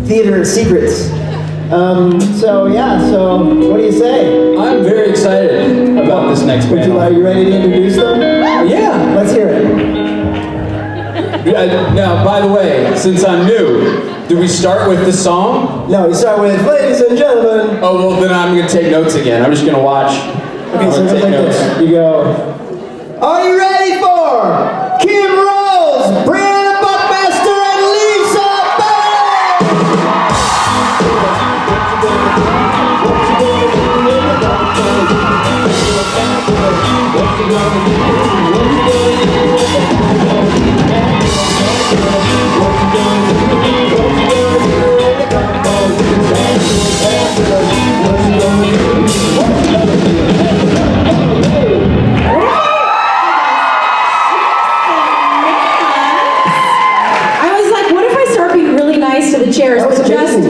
theater secrets. So what do you say? I'm very excited about this next panel. Are you ready to introduce them? Yeah. Let's hear it. Now, by the way, since I'm new, do we start with the song? No, you start with, ladies and gentlemen. Oh, well, then I'm going to take notes again. I'm just going to watch. Okay, so take notes. You go, are you ready for Kim Rose, Briana Buckmaster, and Lisa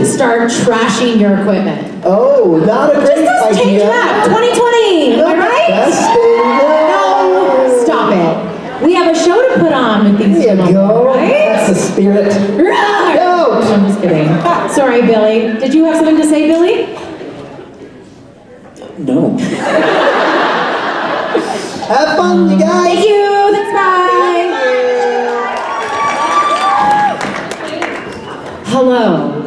start trashing your equipment. Oh, not a great just idea. Change it up. 2020. Am I right? No, stop it. We have a show to put on with these There you people, go. right? That's the spirit. No. I'm just kidding. Sorry, Billy. Did you have something to say, Billy? No. Have fun, you guys. Thank you. Thanks, bye. Hello.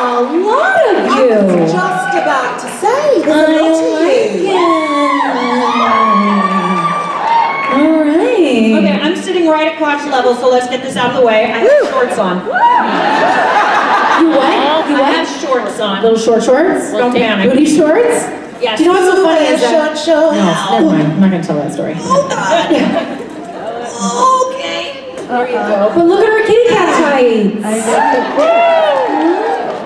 A lot of you. I was just about to say, there's a lot of you. All right. Okay, I'm sitting right at crotch level, so let's get this out of the way. I have shorts on. You what? You I what? have shorts on. Little shorts? Don't panic. Booty shorts? Yes. Do you know what's so funny is that... Show. No, never mind. I'm not going to tell that story. Okay. There you go. But look at her kitty cat tights.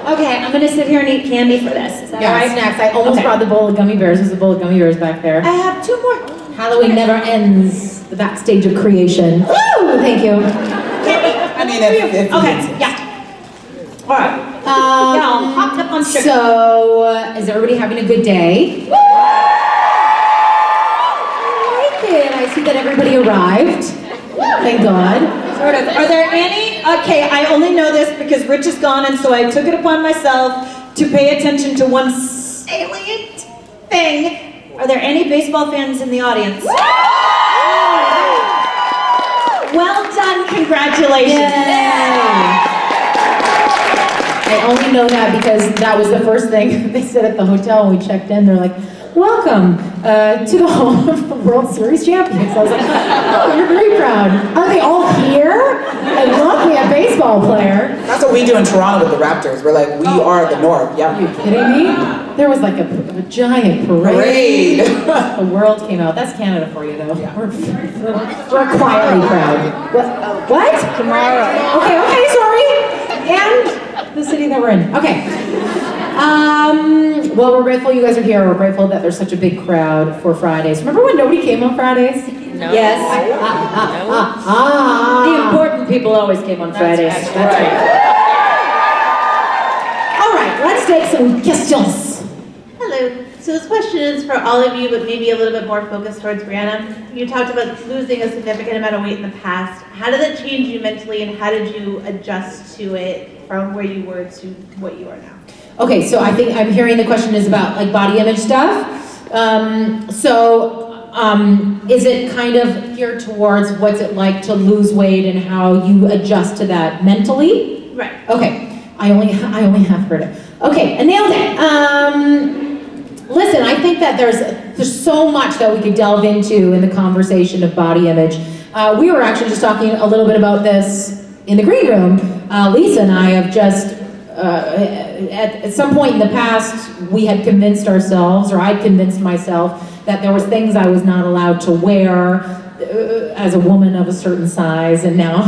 Okay, I'm gonna sit here and eat candy for this. Is that Yeah, all right? snacks. I almost brought the bowl of gummy bears. There's a bowl of gummy bears back there. I have 2 more. Halloween never ends. The backstage of creation. Woo! Thank you. I mean, if Okay, yeah. All right. Yeah, I'll hop up on sugar. So, is everybody having a good day? I like it. I see that everybody arrived. Thank God. Sort of. Are there any? Okay, I only know this because Rich is gone, and so I took it upon myself to pay attention to one salient thing. Are there any baseball fans in the audience? Well done, congratulations. Yay. I only know that because that was the first thing they said at the hotel when we checked in. They're like, welcome to the home of the World Series champions. I was like, oh, you're very proud. Are they all here? And look, we have a baseball player. That's what we do in Toronto with the Raptors. We're like, we are the North. Are you kidding me? There was like a giant parade. The world came out. That's Canada for you, though. Yeah. We're quietly proud. What? Tomorrow. Okay, sorry. And the city that we're in. Okay. Well, we're grateful you guys are here. We're grateful that there's such a big crowd for Fridays. Remember when nobody came on Fridays? No. Yes. The important people always came on Fridays. That's right. All right, let's take some questions. Hello. So this question is for all of you, but maybe a little bit more focused towards Briana. You talked about losing a significant amount of weight in the past. How did that change you mentally, and how did you adjust to it from where you were to what you are now? Okay, so I think I'm hearing the question is about like body image stuff. Is it kind of geared towards what's it like to lose weight and how you adjust to that mentally? Right. Okay, I only have heard it. Okay, I nailed it. Listen, I think that there's so much that we could delve into in the conversation of body image. We were actually just talking a little bit about this in the green room. Lisa and I have just at some point in the past, we had convinced ourselves, or I'd convinced myself, that there was things I was not allowed to wear as a woman of a certain size, and now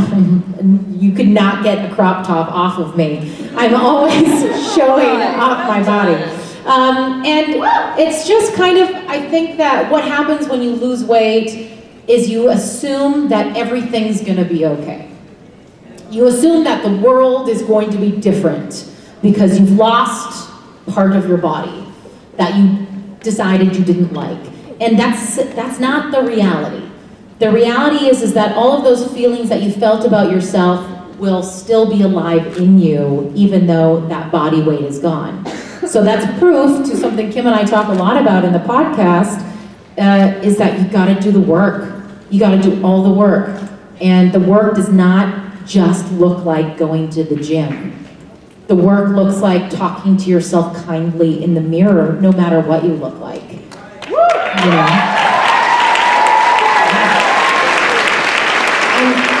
you could not get a crop top off of me. I'm always showing off my body. And it's just kind of, I think that what happens when you lose weight is you assume that everything's gonna be okay. You assume that the world is going to be different because you've lost part of your body that you decided you didn't like. And that's not the reality. The reality is that all of those feelings that you felt about yourself will still be alive in you even though that body weight is gone. So that's proof to something Kim and I talk a lot about in the podcast, is that you gotta do the work. You gotta do all the work. And the work does not just look like going to the gym. The work looks like talking to yourself kindly in the mirror, no matter what you look like. You know?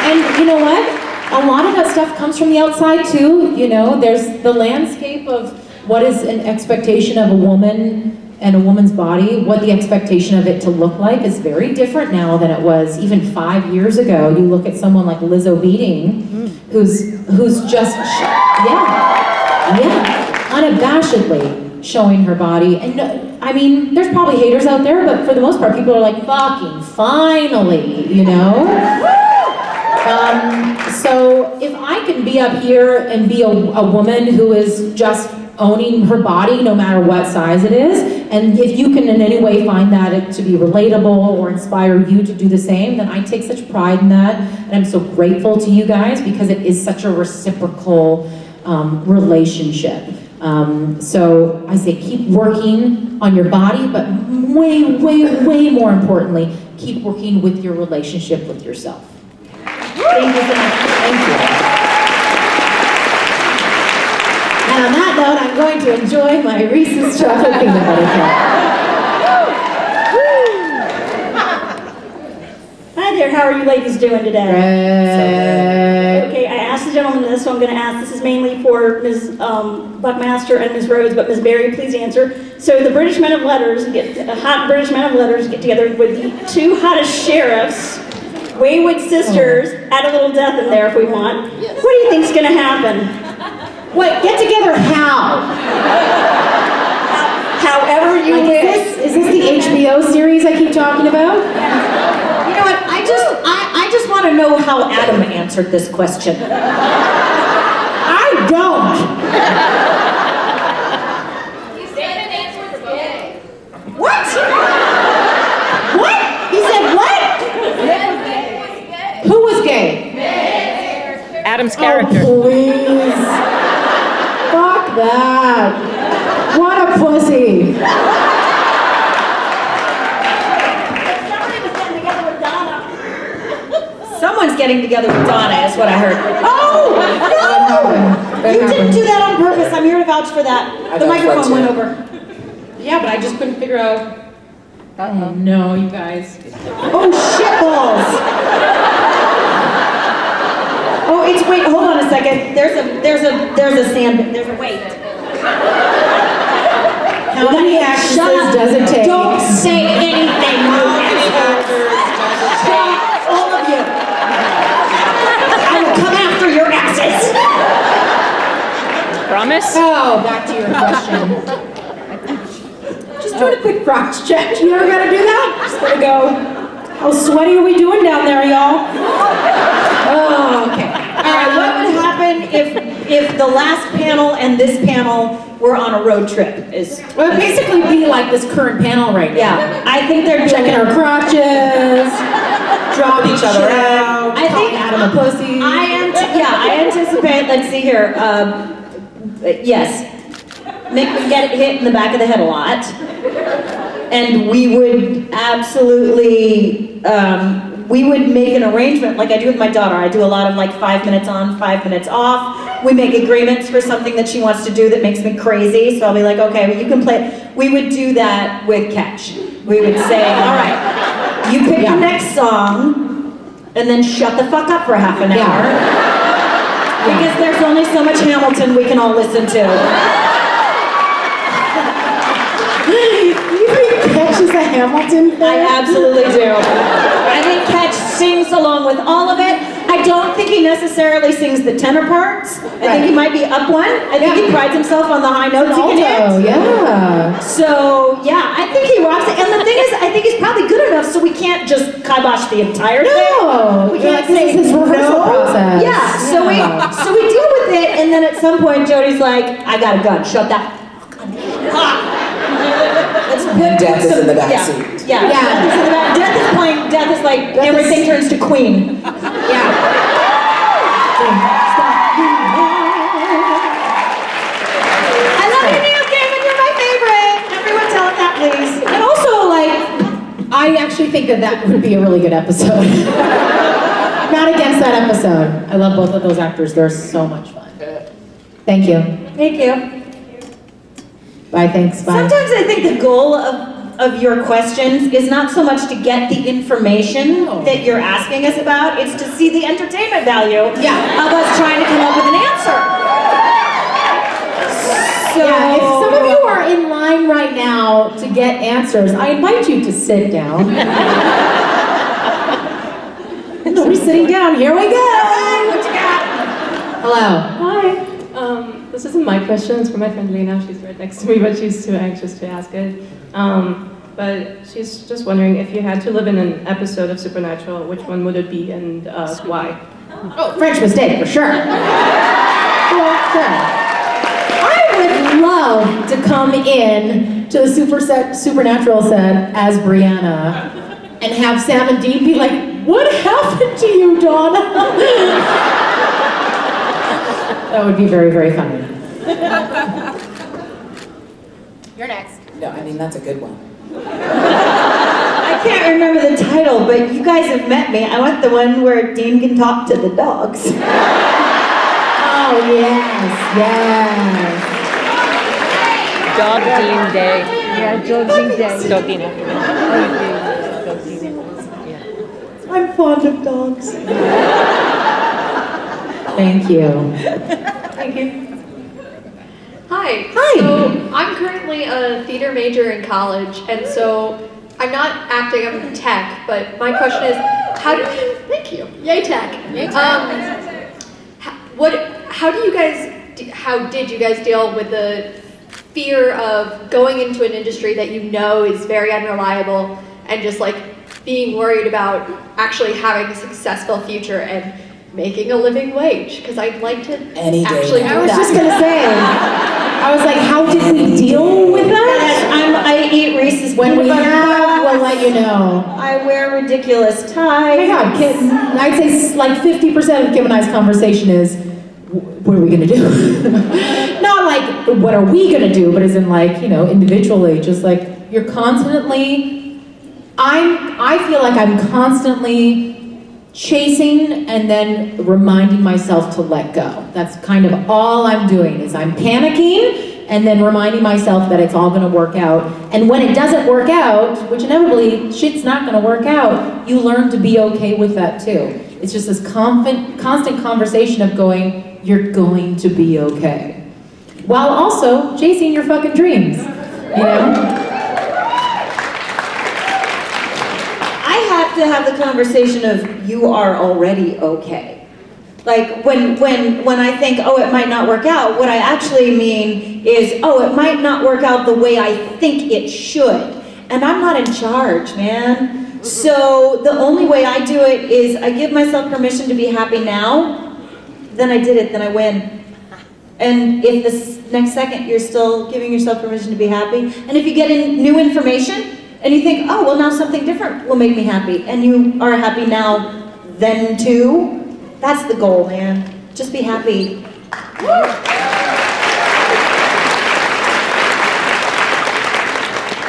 And you know what? A lot of that stuff comes from the outside too. You know, there's the landscape of what is an expectation of a woman and a woman's body, what the expectation of it to look like is very different now than it was even 5 years ago. You look at someone like Lizzo Beating, who's just, unabashedly showing her body. And I mean, there's probably haters out there, but for the most part, people are like, fucking finally, you know? So if I can be up here and be a woman who is just owning her body no matter what size it is, and if you can in any way find that to be relatable or inspire you to do the same, then I take such pride in that, and I'm so grateful to you guys because it is such a reciprocal relationship. So I say keep working on your body, but way, way, way more importantly, keep working with your relationship with yourself. Thank you so much. Thank you. And on that note, I'm going to enjoy my Reese's chocolate peanut butter cup. Hi there, how are you ladies doing today? Great. Okay, I asked the gentleman this, so I'm going to ask, this is mainly for Ms. Buckmaster and Ms. Rhodes, but Ms. Berry, please answer. So the British Men of Letters, hot British Men of Letters get together with the two hottest sheriffs, Wayward sisters, add a little death in there if we want. What do you think's going to happen? Wait, get together how? However you wish. Is this the HBO series I keep talking about? You know what? I just want to know how Adam answered this question. I don't. You said an answer was gay. What? What? He said what? Who was gay? Adam's character. Oh, please. Fuck that. What a pussy. Somebody was getting together with Donna. Someone's getting together with Donna, is what I heard. Oh, No! You didn't do that on purpose. I'm here to vouch for that. The microphone went over. Yeah, but I just couldn't figure out. Oh no, you guys. Oh, shitballs! Oh, wait, hold on a second. There's a wait. How many actresses does it take? Don't say anything. All of you. I will come after your asses. Promise? Oh, back to your question. Just doing a quick crotch check. You ever gotta do that? Just gotta go. How sweaty are we doing down there, y'all? Oh, okay. All right, what would happen if the last panel and this panel were on a road trip? Well, it'd basically be like this current panel right now. Yeah, I think they're Checking our crotches, dropping each other out. I think Adam a pussy. I anticipate. Let's see here. Yes, Mick would get hit in the back of the head a lot, and we would absolutely. We would make an arrangement like I do with my daughter. I do a lot of like 5 minutes on, 5 minutes off. We make agreements for something that she wants to do that makes me crazy. So I'll be like, okay, well, you can play. We would do that with Catch. We would say, all right, you pick the next song, and then shut the fuck up for half an hour. Because there's only so much Hamilton we can all listen to. You think Catch is a Hamilton thing? I absolutely do. I think Catch sings along with all of it. I don't think he necessarily sings the tenor parts. I think he might be up one. I think he prides himself on the high notes he can hit. Oh, yeah. So, yeah, I think he rocks it. And the thing is, I think he's probably good enough so we can't just kibosh the entire thing. No. We can't This say is his rehearsal no. process. Yeah, so we deal with it, and then at some point Jody's like, I got a gun, shut that Let's put Death is in the back yeah, seat. Yeah, Death is in the back. Death is playing. Death is like everything turns to Queen. Yeah. I actually think that would be a really good episode. Not against that episode. I love both of those actors. They're so much fun. Thank you. Thank you. Bye, thanks, bye. Sometimes I think the goal of your questions is not so much to get the information that you're asking us about, it's to see the entertainment value of us trying to come up with an answer. So, yeah, if some of you are in line right now to get answers, I invite you to sit down. Nobody's sitting down. Here we go. What you got? Hello. Hi. This isn't my question. It's for my friend Lena. She's right next to me, but she's too anxious to ask it. But she's just wondering if you had to live in an episode of Supernatural, which one would it be and why? Oh, French Mistake, for sure. For sure. I would love to come in to the Supernatural set as Briana and have Sam and Dean be like, "What happened to you, Donna?" That would be very, very funny. You're next. No, I mean, that's a good one. I can't remember the title, but you guys have met me. I want the one where Dean can talk to the dogs. Oh, yes, yes. Dog Dean Day. Yeah, Dog Dean Day. Dog Dean. I'm fond of dogs. Thank you. Thank you. Hi. Hi. So I'm currently a theater major in college, and so I'm not acting, I'm in tech, but my question is, how do you, thank you, yay tech. How did you guys deal with the fear of going into an industry that you know is very unreliable and just like being worried about actually having a successful future and making a living wage? Because I'd like to Any day actually now. do I was that. just gonna say, I was like, how did we deal with that? I eat Reese's When we peanut butter have, we'll cups. let you know. I wear ridiculous Oh ties. my God, I'd say like 50% of Kim and I's conversation is, what are we gonna do? Not like, what are we gonna do, but as in like, individually, just like, you're constantly, I feel like I'm constantly chasing and then reminding myself to let go. That's kind of all I'm doing, is I'm panicking and then reminding myself that it's all gonna work out. And when it doesn't work out, which inevitably shit's not gonna work out, you learn to be okay with that too. It's just this constant conversation of going, you're going to be okay. While also chasing your fucking dreams, I have to have the conversation of, you are already okay. Like when I think, oh, it might not work out, what I actually mean is, oh, it might not work out the way I think it should. And I'm not in charge, man. So the only way I do it is I give myself permission to be happy now, then I did it, then I win. And if this next second you're still giving yourself permission to be happy, and if you get in new information, and you think, oh, well now something different will make me happy, and you are happy now, then too, that's the goal, man. Just be happy.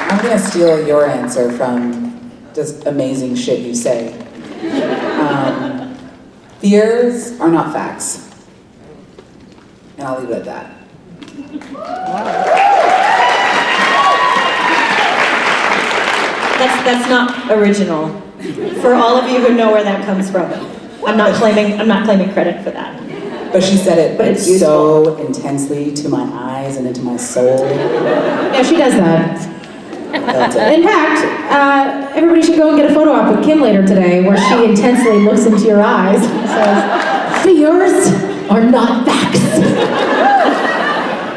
I'm gonna steal your answer from just amazing shit you say. Fears are not facts. And I'll leave it at that. That's not original. For all of you who know where that comes from, I'm not claiming credit for that. But she said it But it's so intensely to my eyes and into my soul. Yeah, she does that. Felt it. In fact, everybody should go and get a photo op with Kim later today where she intensely looks into your eyes and says, fears are not facts.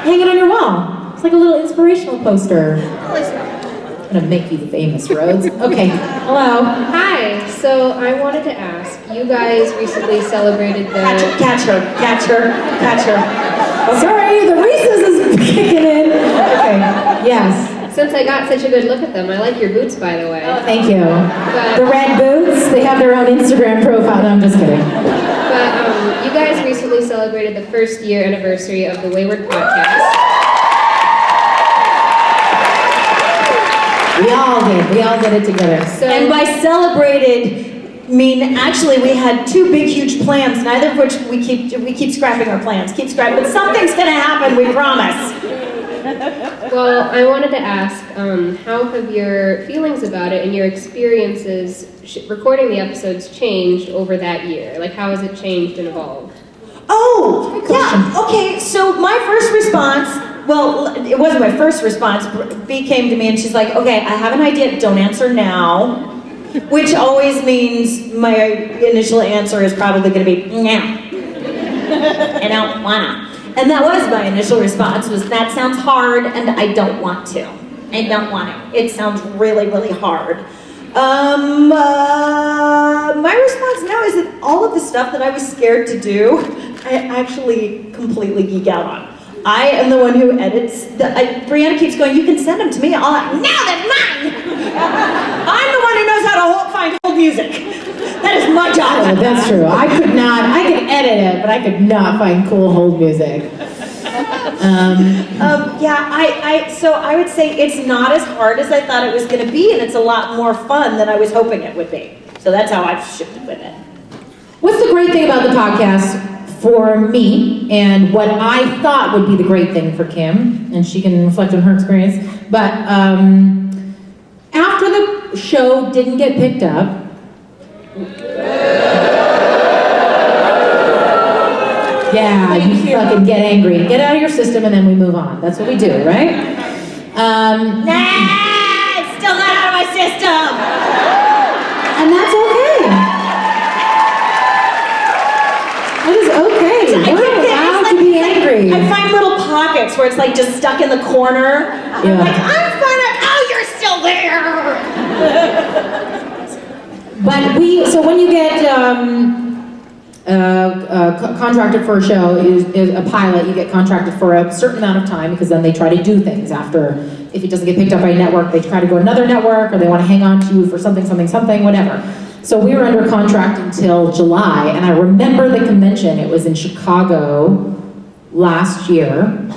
Hang it on your wall. It's like a little inspirational poster. I'm gonna make you famous, Rhodes. Okay, hello. Hi, so I wanted to ask, you guys recently celebrated the... Catch her. Oh, sorry, the Reese's is kicking in. Okay, yes. Since I got such a good look at them, I like your boots, by the way. Thank you. But, The red boots, they have their own Instagram profile. No, I'm just kidding. but you guys recently celebrated the first year anniversary of the Wayward podcast. We all did it together. So, And by celebrated, mean actually we had two big huge plans, neither of which we keep scrapping our plans. Keep scrapping, but something's gonna happen, we promise. Well, I wanted to ask, how have your feelings about it and your experiences recording the episodes changed over that year? Like, how has it changed and evolved? Oh, yeah, okay, so my first response, well, it wasn't my first response. B came to me and she's like, okay, I have an idea, don't answer now. Which always means my initial answer is probably gonna be, no. I don't wanna. And that was my initial response, was that sounds hard and I don't want to. I don't want to. It sounds really, really hard. My response now is that all of the stuff that I was scared to do, I actually completely geek out on. I am the one who edits. Briana keeps going, you can send them to me. Now they're mine! I'm the one who knows how to find hold music. That is my job. Oh, that's true. I could edit it, but I could not find cool hold music. So I would say it's not as hard as I thought it was going to be, and it's a lot more fun than I was hoping it would be. So that's how I've shifted with it. What's the great thing about the podcast for me, and what I thought would be the great thing for Kim, and she can reflect on her experience, but after the show didn't get picked up, yeah, you fucking get angry. Get out of your system and then we move on. That's what we do, right? It's still not out of my system! And that's okay. It is okay. We're allowed to be angry. I find little pockets where it's like just stuck in the corner. I'm like, I'm fine. Oh, you're still there! But so when you get contracted for a show, is a pilot, you get contracted for a certain amount of time because then they try to do things after. If it doesn't get picked up by a network, they try to go to another network, or they want to hang on to you for something, whatever. So we were under contract until July, and I remember the convention. It was in Chicago last year,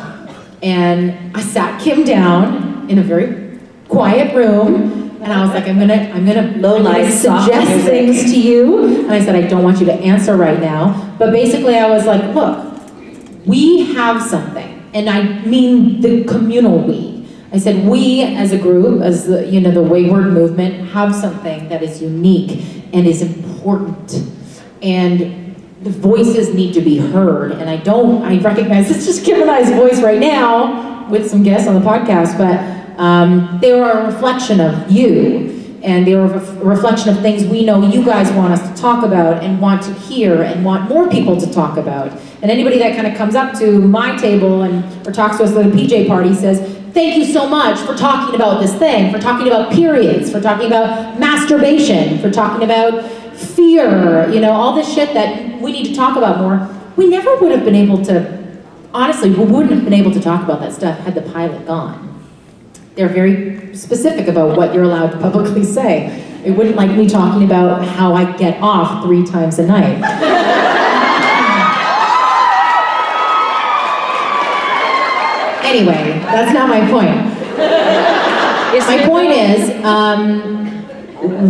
and I sat Kim down in a very quiet room. And I was like, I'm gonna suggest things to you. And I said, I don't want you to answer right now. But basically I was like, look, we have something. And I mean the communal we. I said, we as a group, as the Wayward movement, have something that is unique and is important. And the voices need to be heard. And I recognize it's just Kim and I's voice right now with some guests on the podcast, but they were a reflection of you, and they were a reflection of things we know you guys want us to talk about and want to hear and want more people to talk about. And anybody that kind of comes up to my table or talks to us at a PJ party says, thank you so much for talking about this thing, for talking about periods, for talking about masturbation, for talking about fear, all this shit that we need to talk about more. We never would have been able to, honestly, we wouldn't have been able to talk about that stuff had the pilot gone. They're very specific about what you're allowed to publicly say. It wouldn't like me talking about how I get off 3 times a night. Anyway, that's not my point. My point is,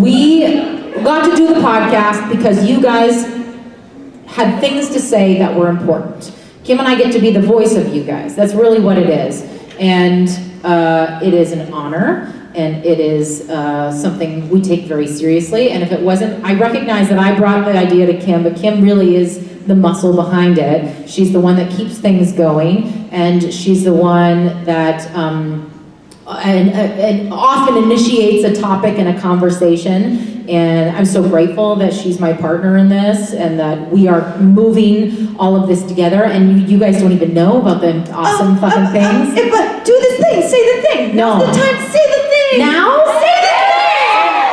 we got to do the podcast because you guys had things to say that were important. Kim and I get to be the voice of you guys. That's really what it is. And it is an honor, and it is something we take very seriously. And if it wasn't, I recognize that I brought the idea to Kim, but Kim really is the muscle behind it. She's the one that keeps things going, and she's the one that and often initiates a topic and a conversation. And I'm so grateful that she's my partner in this, and that we are moving all of this together. And you guys don't even know about the awesome fucking things. But do the thing, say the thing. No. Now's the time to say the thing. Now? Say the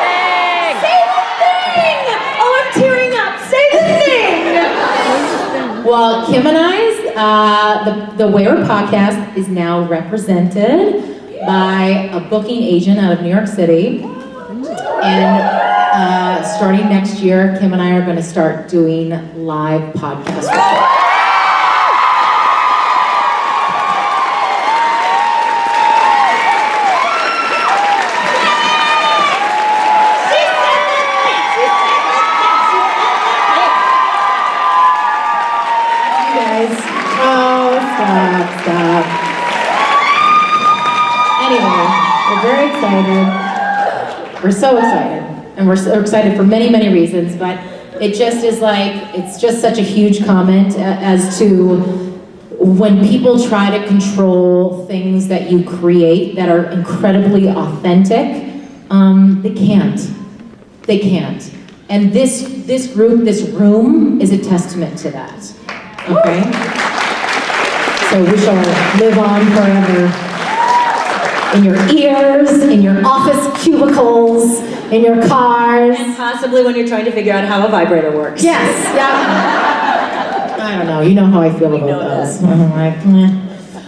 thing. Say the thing. Oh, I'm tearing up. Say the thing. Well, Kim and I's, the Wayward podcast is now represented by a booking agent out of New York City. And starting next year, Kim and I are going to start doing live podcast recordings. excited. We're so excited. And we're so excited for many, many reasons, but it just is like, it's just such a huge comment as to when people try to control things that you create that are incredibly authentic, they can't. They can't. And this group, this room is a testament to that. Okay? So we shall live on forever. In your ears, in your office cubicles, in your cars. And possibly when you're trying to figure out how a vibrator works. Yes, yeah. I don't know, you know how I feel about those. I'm like, meh.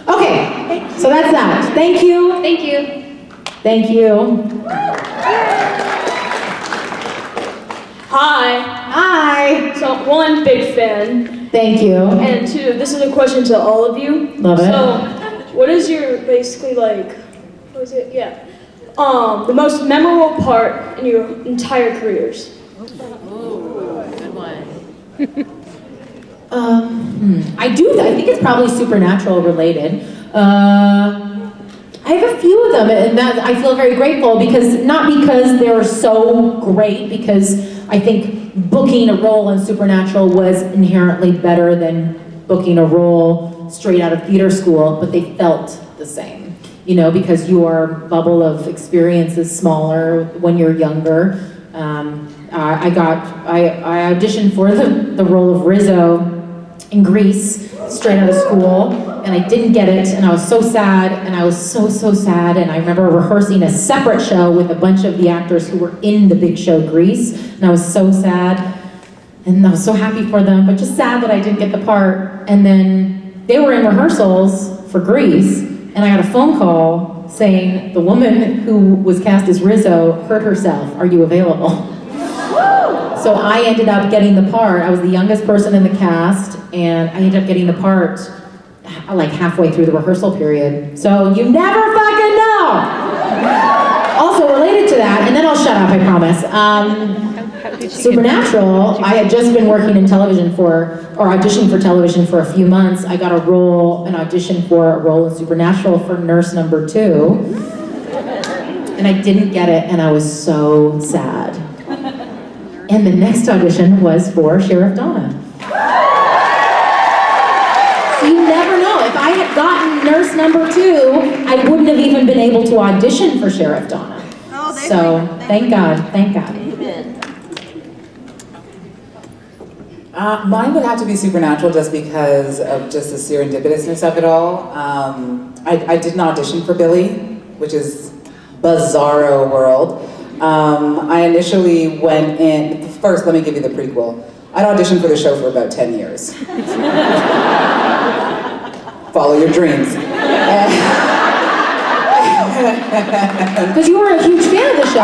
Okay, so that's that. Thank you. Thank you. Thank you. Hi. Hi. So, one, big fan. Thank you. And two, this is a question to all of you. Love it. So, what is your, basically like, what is it? Yeah. The most memorable part in your entire careers? Good one. I think it's probably supernatural related. I have a few of them, and that I feel very grateful not because they're so great, because I think booking a role in Supernatural was inherently better than booking a role straight out of theater school, but they felt the same. You know, because your bubble of experience is smaller when you're younger. I auditioned for the role of Rizzo in Grease straight out of school, and I didn't get it, and I was so sad, and I was so sad, and I remember rehearsing a separate show with a bunch of the actors who were in the big show Grease, and I was so sad, and I was so happy for them, but just sad that I didn't get the part. And then they were in rehearsals for Grease, and I got a phone call saying the woman who was cast as Rizzo hurt herself. Are you available? So I ended up getting the part. I was the youngest person in the cast, and I ended up getting the part like halfway through the rehearsal period. So you never fucking know! Also related to that, and then I'll shut up, I promise. Supernatural, I had just been working in television auditioning for television for a few months. I got an audition for a role in Supernatural for nurse number 2. And I didn't get it, and I was so sad. And the next audition was for Sheriff Donna. So you never know. If I had gotten nurse number 2, I wouldn't have even been able to audition for Sheriff Donna. So thank God, thank God. Mine would have to be Supernatural just because of just the serendipitousness of it all. I did an audition for Billy, which is bizarro world. I initially went in, first let me give you the prequel. I'd auditioned for the show for about 10 years. Follow your dreams. Because you were a huge fan of the show.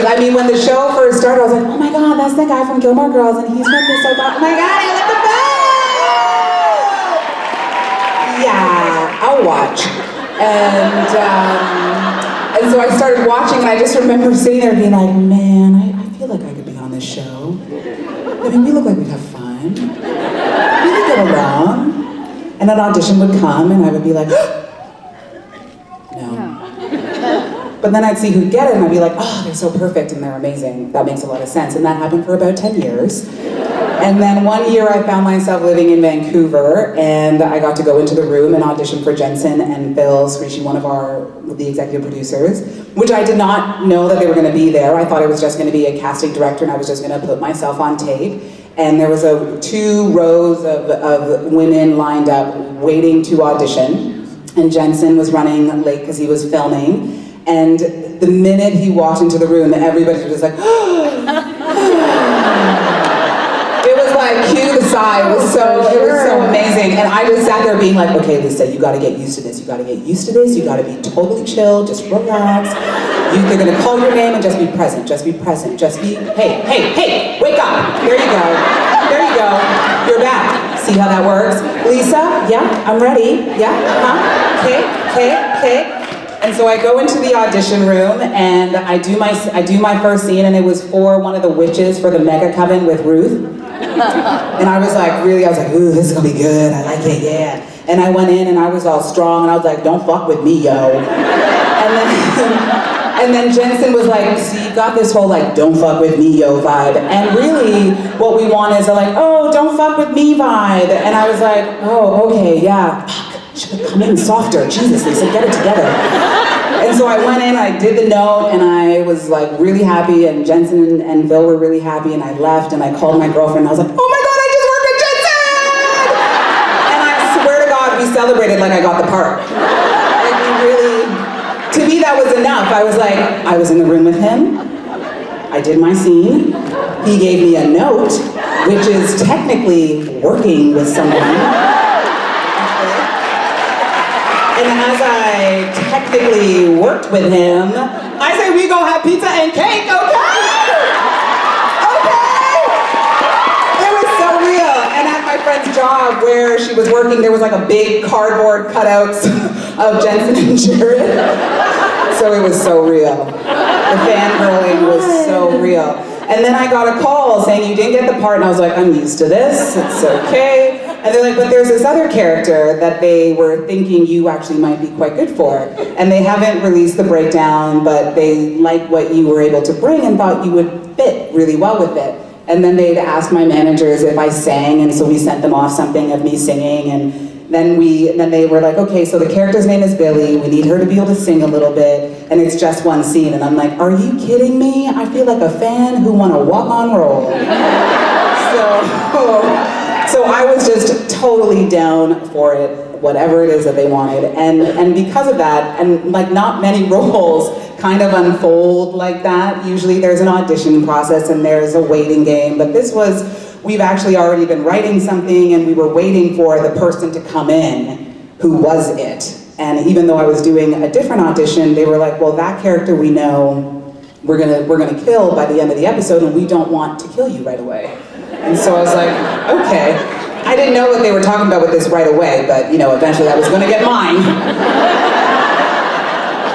I mean, when the show first started, I was like, oh my God, that's the guy from Gilmore Girls, and he's from this, oh my God, I love the band! Yeah, I'll watch. And so I started watching, and I just remember sitting there being like, man, I feel like I could be on this show. I mean, we look like we'd have fun. We could get along. And an audition would come, and I would be like, no. But then I'd see who'd get it, and I'd be like, oh, they're so perfect, and they're amazing. That makes a lot of sense. And that happened for about 10 years. And then one year I found myself living in Vancouver, and I got to go into the room and audition for Jensen and Phil Srishi, one of the executive producers, which I did not know that they were gonna be there. I thought it was just gonna be a casting director, and I was just gonna put myself on tape. And there was 2 rows of women lined up waiting to audition. And Jensen was running late because he was filming. And the minute he walked into the room, everybody was just like, it was like, cue the sigh. It was so amazing. And I just sat there being like, okay, Lisa, you gotta get used to this. You gotta get used to this. You gotta be totally chill, just relax. They're gonna call your name and just be present, just be present, just be, hey, wake up. There you go. There you go. You're back. See how that works? Lisa, yeah, I'm ready. Yeah, okay. And so I go into the audition room and I do my first scene, and it was for one of the witches for the Mega Coven with Ruth. And I was like, ooh, this is gonna be good. I like it, yeah. And I went in and I was all strong and I was like, don't fuck with me, yo. And then Jensen was like, see, you got this whole like, don't fuck with me, yo vibe. And really, what we want is a like, oh, don't fuck with me vibe. And I was like, oh, okay, yeah. Fuck, should have come in softer. Jesus, Lisa, get it together. And so I went in, I did the note, and I was like really happy, and Jensen and Phil were really happy, and I left, and I called my girlfriend, and I was like, oh my God, I just worked with Jensen! And I swear to God, we celebrated like I got the part. Like we really, to me that was enough. I was like, I was in the room with him, I did my scene, he gave me a note, which is technically working with someone. And as I technically worked with him, I say we go have pizza and cake, okay? Okay? It was so real. And at my friend's job where she was working, there was like a big cardboard cutouts of Jensen and Jared. So it was so real. The fangirling was so real. And then I got a call saying you didn't get the part, and I was like, I'm used to this, it's okay. And they're like, but there's this other character that they were thinking you actually might be quite good for. And they haven't released the breakdown, but they liked what you were able to bring and thought you would fit really well with it. And then they'd asked my managers if I sang, and so we sent them off something of me singing, and then they were like, okay, so the character's name is Billy, we need her to be able to sing a little bit, and it's just one scene. And I'm like, are you kidding me? I feel like a fan who won a walk-on role. So I was just totally down for it, whatever it is that they wanted. And because of that, and like not many roles kind of unfold like that. Usually there's an audition process and there's a waiting game, but this was, we've actually already been writing something and we were waiting for the person to come in who was it. And even though I was doing a different audition, they were like, well, that character we know we're gonna kill by the end of the episode, and we don't want to kill you right away. And so I was like, okay. I didn't know what they were talking about with this right away, but you know, eventually I was gonna get mine.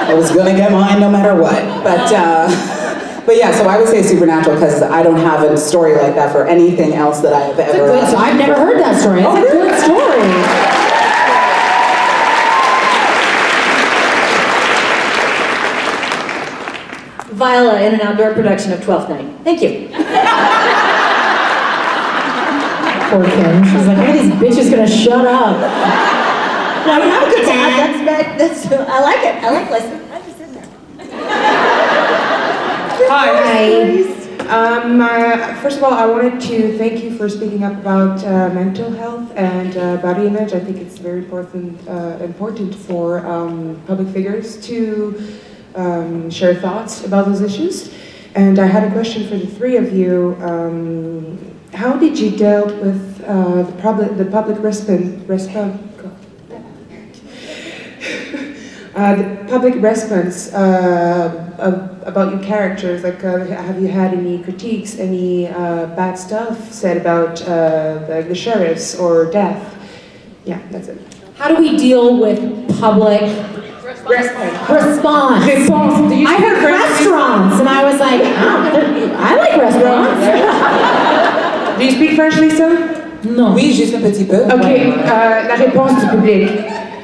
I was gonna get mine no matter what. But yeah, so I would say Supernatural because I don't have a story like that for anything else that I have ever. It's a good story. I've never heard that story. It's a good story. Viola in an outdoor production of Twelfth Night. Thank you. Poor Kim. She's like, are these bitches gonna shut up? No, I have a good time. That's, I like it. I like listening. Hi. First of all, I wanted to thank you for speaking up about mental health and body image. I think it's very important for public figures to share thoughts about those issues. And I had a question for the three of you. How did you deal with the public response about your characters? Like, have you had any critiques, any bad stuff said about the sheriffs or death? Yeah, that's it. How do we deal with public response? I heard restaurants, and I was like, oh, I like restaurants. Do you speak French, Lisa? No. Oui, juste un petit peu. Okay, la réponse du public.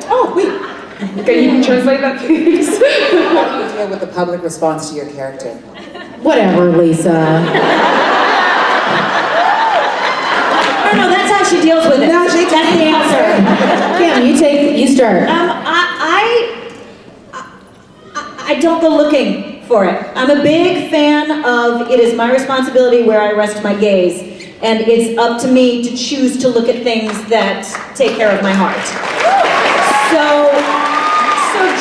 Oh, oui. Can you translate that, please? How do you deal with the public response to your character? Whatever, Lisa. No, that's how she deals with it. No, she that's the answer. Kim, you start. I don't go looking for it. I'm a big fan of it is my responsibility where I rest my gaze. And it's up to me to choose to look at things that take care of my heart. So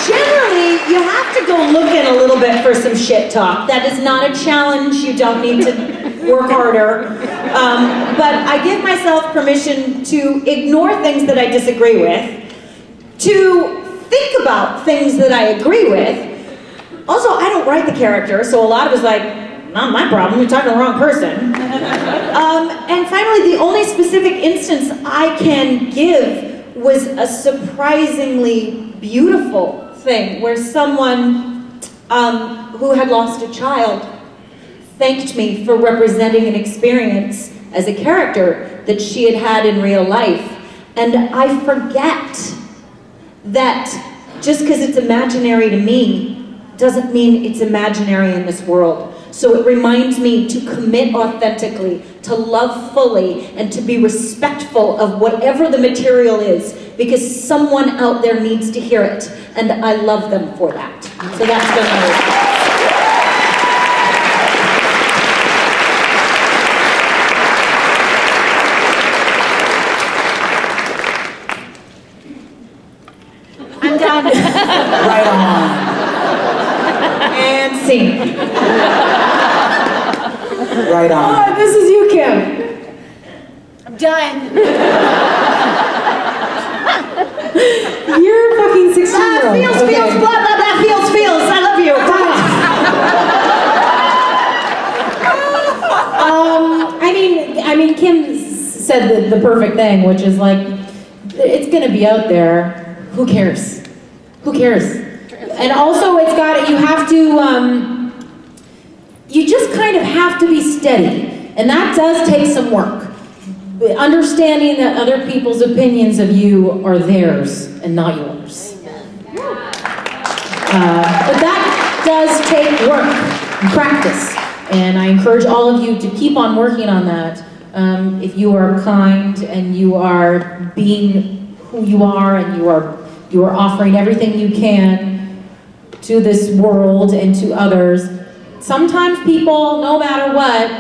generally, you have to go looking a little bit for some shit talk. That is not a challenge. You don't need to work harder. But I give myself permission to ignore things that I disagree with, to think about things that I agree with. Also, I don't write the character, so a lot of it's like, not my problem, you're talking to the wrong person. And finally, the only specific instance I can give was a surprisingly beautiful thing where someone who had lost a child thanked me for representing an experience as a character that she had had in real life. And I forget that just because it's imaginary to me doesn't mean it's imaginary in this world. So it reminds me to commit authentically, to love fully, and to be respectful of whatever the material is, because someone out there needs to hear it, and I love them for that. So that's been my response. I'm done. Right on. And scene. Right on. Oh, this is you, Kim. I'm done. You're a fucking 16-year-old. Feels, blah, blah, blah, feels. I love you. I mean, Kim said the perfect thing, which is like, it's gonna be out there. Who cares? Who cares? And also, you have to, you just kind of have to be steady, and that does take some work. Understanding that other people's opinions of you are theirs and not yours. But that does take work and practice, and I encourage all of you to keep on working on that. If you are kind and you are being who you are and you are offering everything you can to this world and to others, sometimes people, no matter what,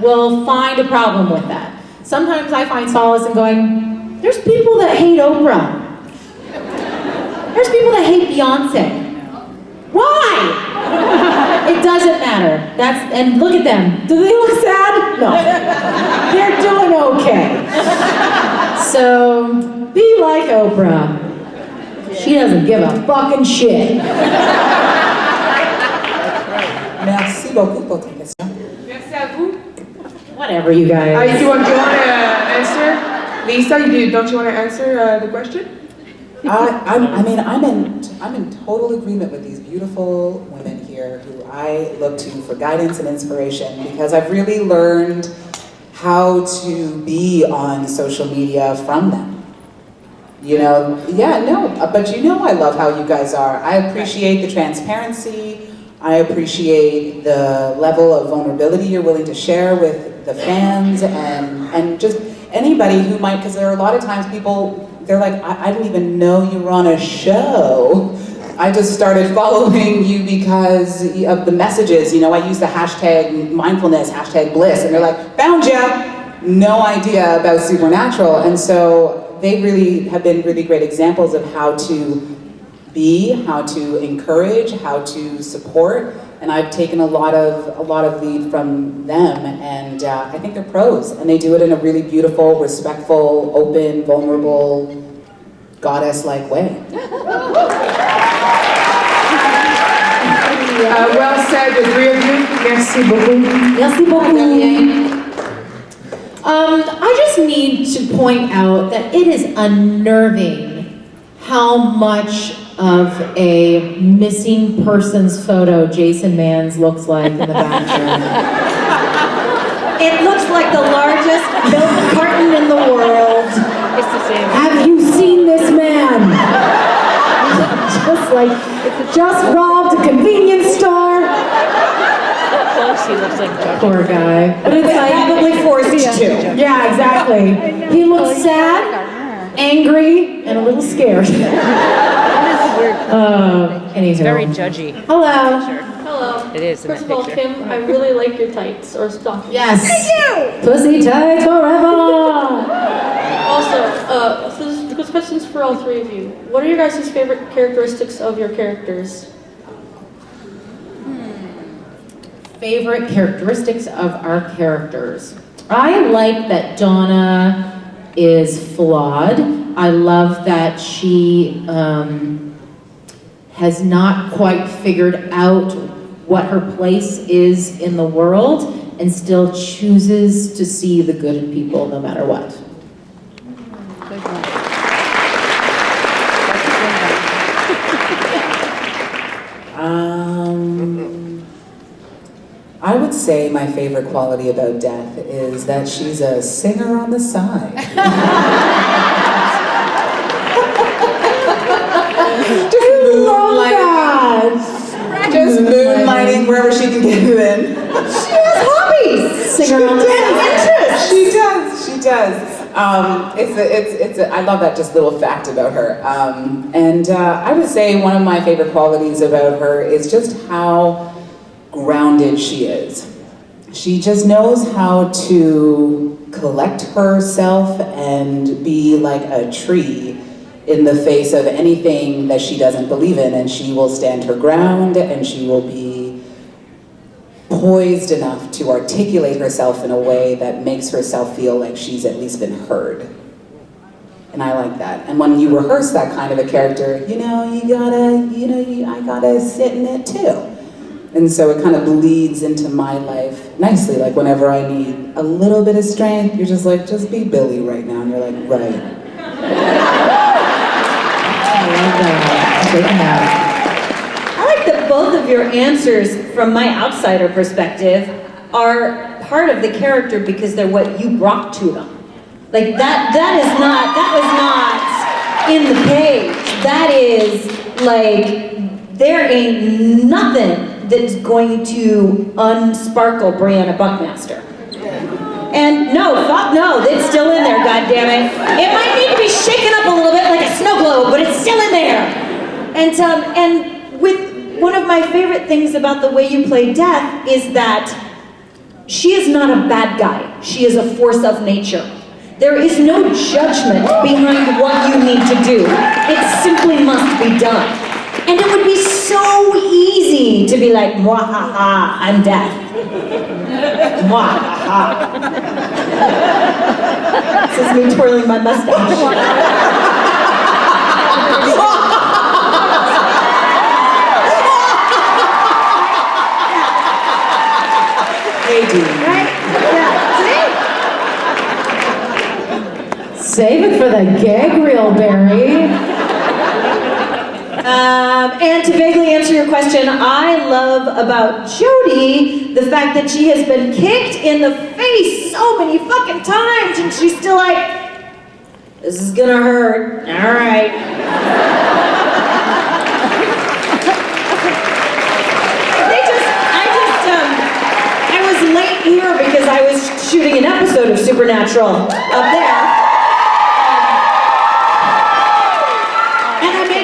will find a problem with that. Sometimes I find solace in going, there's people that hate Oprah. There's people that hate Beyonce. Why? It doesn't matter. And look at them. Do they look sad? No. They're doing okay. So, be like Oprah. She doesn't give a fucking shit. Merci beaucoup pour ta question. Merci à vous. Whatever, you guys. Do you want to answer? Lisa, don't you want to answer the question? I'm in total agreement with these beautiful women here who I look to for guidance and inspiration, because I've really learned how to be on social media from them. But you know I love how you guys are. I appreciate the transparency. I appreciate the level of vulnerability you're willing to share with the fans and just anybody who might, because there are a lot of times people, they're like, I didn't even know you were on a show. I just started following you because of the messages. I use the hashtag mindfulness, hashtag bliss, and they're like, found ya! No idea about Supernatural. And so they really have been really great examples of how to be, how to encourage, how to support, and I've taken a lot of lead from them, and I think they're pros, and they do it in a really beautiful, respectful, open, vulnerable, goddess-like way. Well said, the three of you. Merci beaucoup. Merci beaucoup. I just need to point out that it is unnerving how much of a missing persons photo Jason Manns looks like in the background. It looks like the largest milk carton in the world. It's the same. Have you seen this man? just robbed a convenience store. Close, he looks like Chuck. Poor guy. But it's like, Probably forced to. yeah, exactly. He looks sad, angry, and a little scared. Anywho. It's very judgy. Hello. Hello. It is in First that of all, picture. Kim, I really like your tights or stockings. Yes. Pussy tight forever. Also, this question's for all three of you. What are your guys' favorite characteristics of your characters? Favorite characteristics of our characters. I like that Donna is flawed. I love that she has not quite figured out what her place is in the world and still chooses to see the good in people no matter what. I would say my favorite quality about Death is that she's a singer on the side. Just wherever she can get it in. She has hobbies. Singer on the Interests. She does. I love that just little fact about her. And I would say one of my favorite qualities about her is just how grounded she is. She just knows how to collect herself and be like a tree in the face of anything that she doesn't believe in, and she will stand her ground, and she will be poised enough to articulate herself in a way that makes herself feel like she's at least been heard. And I like that. And when you rehearse that kind of a character, I gotta sit in it too. And so it kind of bleeds into my life nicely. Like whenever I need a little bit of strength, you're just like, just be Billy right now. And you're like, right. I love that. I like that both of your answers, from my outsider perspective, are part of the character because they're what you brought to them. Like that was not in the page. That is like, there ain't nothing that's going to unsparkle Briana Buckmaster. And no, fuck no, it's still in there, goddammit. It might need to be shaken up a little bit like a snow globe, but it's still in there. And with one of my favorite things about the way you play Death is that she is not a bad guy. She is a force of nature. There is no judgment behind what you need to do. It simply must be done. And it would be so easy to be like, mwahaha, I'm Death. Mwahaha. This is me twirling my mustache. Hey, dude. Right? Yeah. Save it for the gag reel, Barry. And to vaguely answer your question, I love about Jodie the fact that she has been kicked in the face so many fucking times, and she's still like, this is gonna hurt. All right. I was late here because I was shooting an episode of Supernatural up there.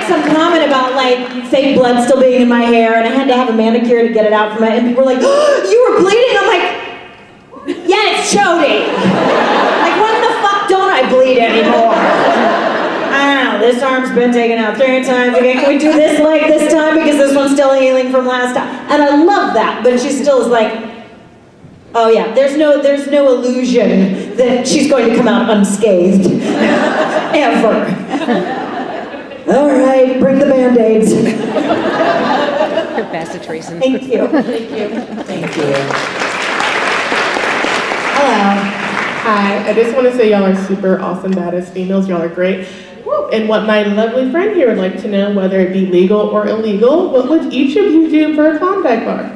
Some comment about like fake blood still being in my hair, and I had to have a manicure to get it out from it, and people were like, oh, you were bleeding? I'm like, yeah, it's Jodie. Like, when the fuck don't I bleed anymore? I don't know, this arm's been taken out 3 times again. Can we do this leg this time because this one's still healing from last time? And I love that, but she still is like, oh yeah, there's no illusion that she's going to come out unscathed. Ever. All right, bring the Band-Aids. Best reason. Thank you. Thank you. Hello. Hi, I just want to say y'all are super awesome, badass females. Y'all are great. And what my lovely friend here would like to know, whether it be legal or illegal, what would each of you do for a Klondike bar?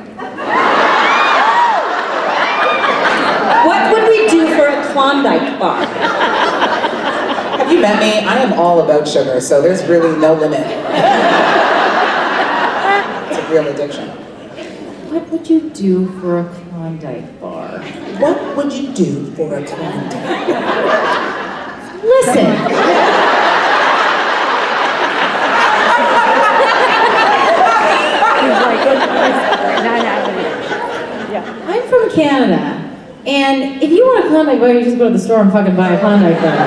What would we do for a Klondike bar? Have you met me? I am all about sugar, so there's really no limit. It's a real addiction. What would you do for a Klondike bar? What would you do for a Klondike bar? Listen. I'm from Canada, and if you want a Klondike bar, you just go to the store and fucking buy a Klondike bar.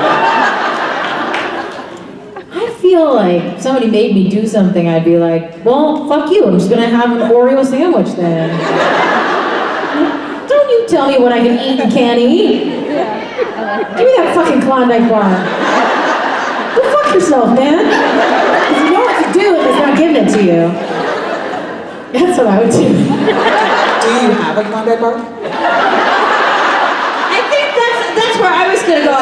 I feel like if somebody made me do something, I'd be like, well, fuck you, I'm just gonna have an Oreo sandwich then. Don't you tell me what I can eat and can't eat. Give me that fucking Klondike bar. Go fuck yourself, man. Because you know what to do if it's not giving it to you. That's what I would do. Do you have a Klondike bar? I think that's where I was gonna go.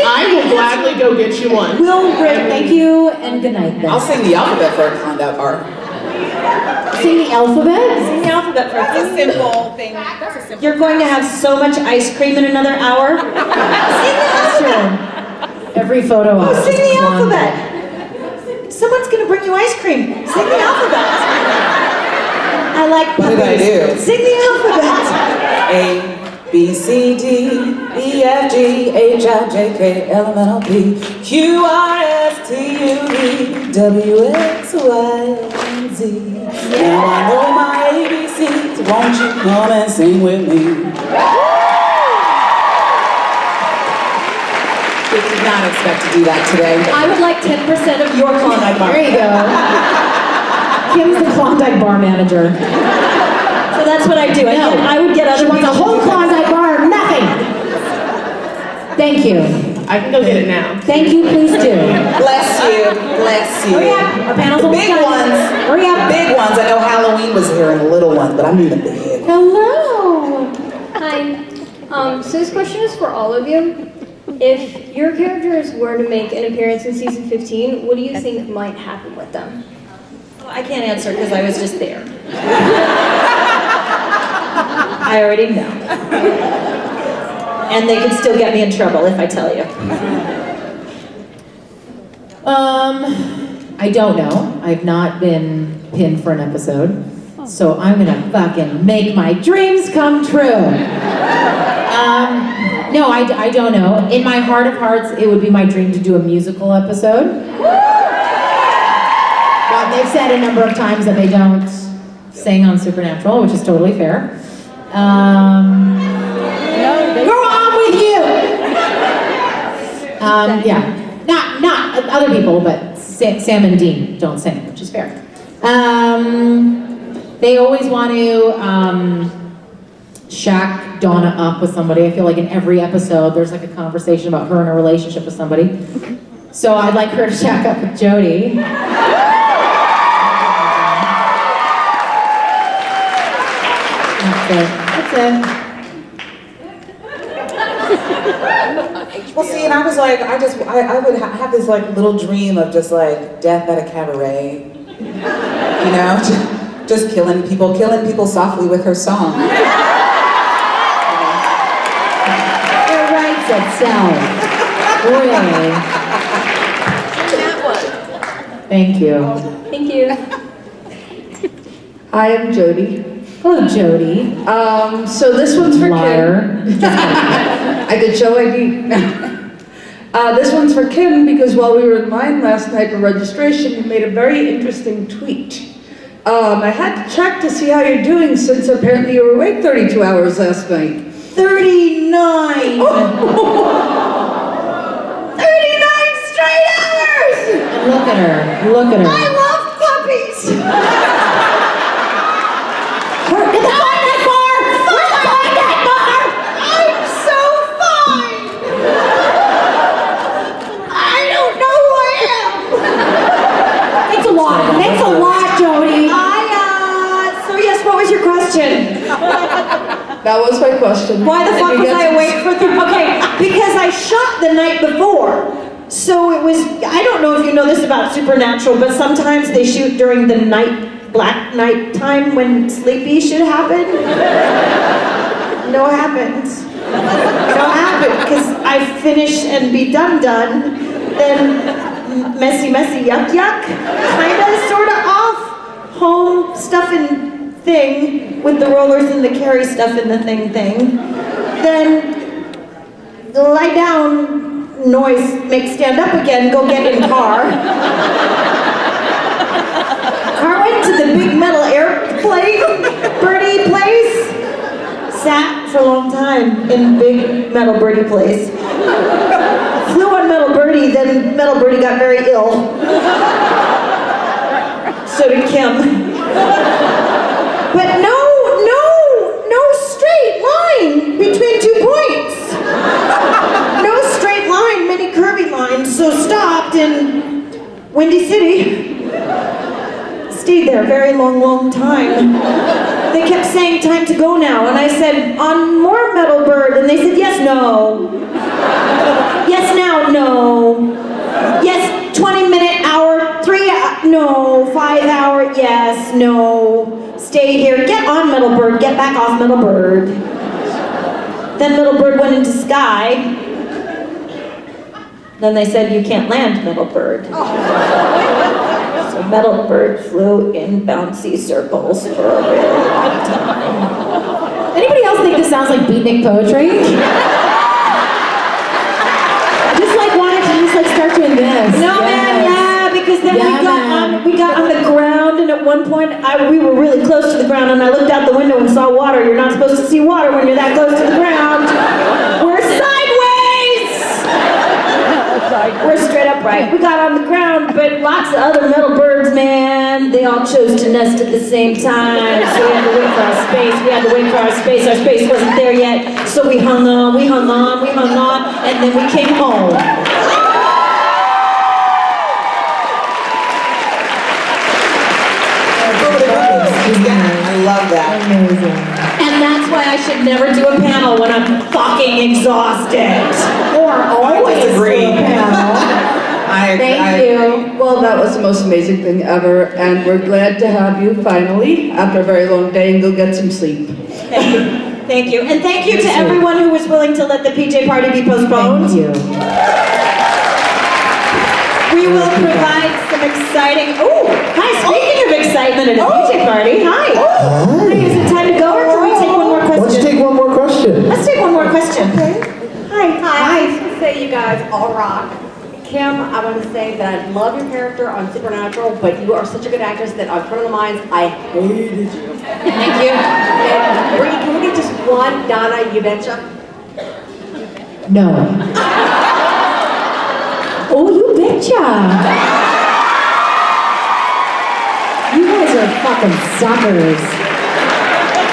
I will gladly go get you one. Thank you, and good night then. I'll sing the alphabet for a Klondike bar. Sing the alphabet? Sing the alphabet for That's a simple thing. That's a simple. You're going to have so much ice cream in another hour. Sing the alphabet. Every photo op. Sing the alphabet. Someone's gonna bring you ice cream. Sing the alphabet. I like What did I puppies. do? Sing the alphabet. A, B, C, D, E, F, G, H, I, J, K, L, M, N, O, P, Q, R, S, T, U, V, W, X, Y, and Z. Now I know my ABCs, won't you come and sing with me? I did not expect to do that today. I would like 10% of your Klondike bar. There you go. Kim's the Klondike bar manager. So that's what I do. I would get other She wants a whole Klondike bar, nothing. Thank you. I can go get it now. Thank you, please do. Bless you, bless you. Hurry up, our panel's The almost big done. ones, Hurry up. big ones. I know Halloween was here and the little ones, but I mean the big. Hello. Hi. So this question is for all of you. If your characters were to make an appearance in season 15, what do you think might happen with them? Well, I can't answer because I was just there. I already know. And they could still get me in trouble if I tell you. I don't know. I've not been pinned for an episode. So I'm gonna fucking make my dreams come true. No, I don't know. In my heart of hearts, it would be my dream to do a musical episode. But they've said a number of times that they don't sing on Supernatural, which is totally fair. Go on with you! Yeah, not other people, but Sam and Dean don't sing, which is fair. They always want to shack Donna up with somebody. I feel like in every episode there's like a conversation about her in a relationship with somebody. So I'd like her to shack up with Jody. That's it. Well, see, and I was like, I would have this like little dream of just like death at a cabaret, you know, just killing people softly with her song. It writes itself. Really. Thank you. Thank you. Hi, I'm Jody. Hello, Jody. So this one's for Liar. Kim. I could show ID. This one's for Kim because while we were in line last night for registration, you made a very interesting tweet. I had to check to see how you're doing since apparently you were awake 32 hours last night. 39! 39 straight hours! Look at her. Look at her. I love puppies! Get the Klondike bar! Where's the Klondike bar? I'm so fine! I don't know who I am! Thanks a lot. Thanks a lot, Jody. So yes, what was your question? That was my question. Why the Did fuck you was get I some- awake for okay, because I shot the night before. So it was, I don't know if you know this about Supernatural, but sometimes they shoot during the black night time when sleepy shit happen. No happens. No happen, because I finish and be done, then messy, yuck, kinda, sorta off, home stuff and thing, with the rollers and the carry stuff in the thing, then lie down, noise, make stand up again, go get in car. Car went to the big metal airplane, birdie place. Sat for a long time in big metal birdie place. Flew on metal birdie, then metal birdie got very ill. So did Kim. But no straight line between 2 points. No straight line, many curvy lines, so stopped in Windy City. Stayed there a very long time. They kept saying, time to go now, and I said, on more Metal Bird, and they said, yes, no. Yes, now, no. Yes, 20-minute, hour, 3 hour, no. 5 hour, yes, no. Stay here, get on Metal Bird, get back off Metal Bird. Then Metal Bird went into sky. Then they said, you can't land Metal Bird. So metal bird flew in bouncy circles for a really long time. Anybody else think this sounds like beatnik poetry? Why don't you just like start doing this? No, man, yeah, because then we got on the ground, and at one point we were really close to the ground, and I looked out the window and saw water. You're not supposed to see water when you're that close to the ground. We're sideways! We're straight upright. We got on the ground, but lots of other metal birds, man, they all chose to nest at the same time. So we had to wait for our space. Our space wasn't there yet. So we hung on, and then we came home. I love that. Amazing. And that's why I should never do a panel when I'm fucking exhausted. Or always disagree. do a panel. Thank you. Well, that was the most amazing thing ever, and we're glad to have you finally, after a very long day, and go get some sleep. Thank you. Thank you. And thank you to everyone who was willing to let the PJ party be postponed. Thank you. We will provide some exciting. Oh, hi! Speaking of excitement at a PJ party, hi. Hi. Is it time to go, or can we take one more question? Let's take one more question. Let's take one more question. Okay. Hi. I just want to say you guys all rock. Kim, I want to say that I love your character on Supernatural, but you are such a good actress that on Criminal Minds, I hated you. Thank you. And Bree, can we get just one Donna, you betcha? No. Oh, you betcha. You guys are fucking suckers.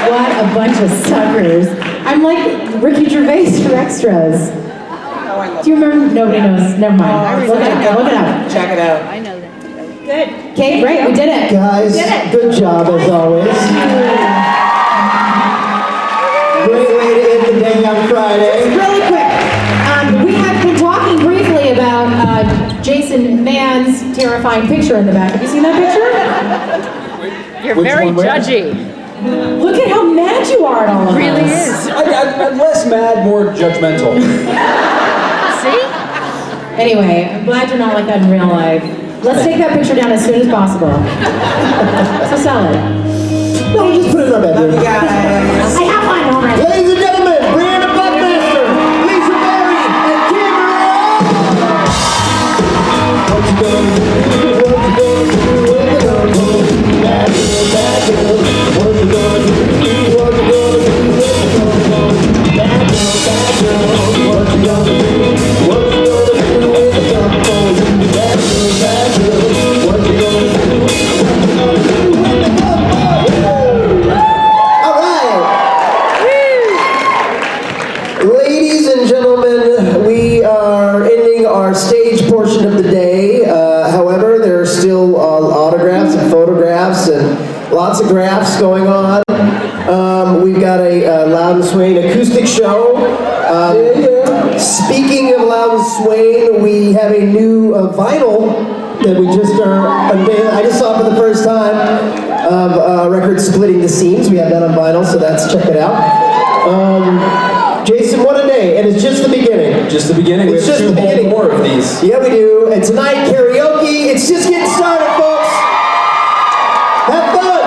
What a bunch of suckers. I'm like Ricky Gervais for extras. Do you remember? Nobody knows. Never mind. Look it up. Check it out. I know that. Good. Okay, great. We did it. Guys, good job as always. Great way to end the day on Friday. Really quick. We have been talking briefly about Jason Mann's terrifying picture in the back. Have you seen that picture? You're Which very one, where? judgy. Look at how mad you are at all of Really us. is. I'm less mad, more judgmental. See? Anyway, I'm glad you're not like that in real life. Let's take that picture down as soon as possible. So sell it. No, just put it in our bedroom. I have one already. Ladies and gentlemen, Briana Buckmaster, Lisa Berry, and Kim Rowe. What you gonna do? What you gonna do? What you gonna do? Bad girl, bad girl. What you gonna do? What you gonna do? What you gonna do? Bad girl, bad girl. What you gonna do? What you gonna do when it's up for you? Bad girl, bad girl. What you gonna do? What you gonna do when it's up for you? All right. Ladies and gentlemen, we are ending our stage portion of the day. However, there are still autographs and photographs and lots of graphs going on. We've got a Loud and Swain acoustic show. Speaking of Loud and Swain, we have a new vinyl that we just are unveiling. I just saw it for the first time of record Splitting the Seams. We have that on vinyl, so check it out. Jason, what a day, and it's just the beginning. Just the beginning. We It's have just the beginning. more of these. Yeah, we do. And tonight, karaoke. It's just getting started, folks. Have fun.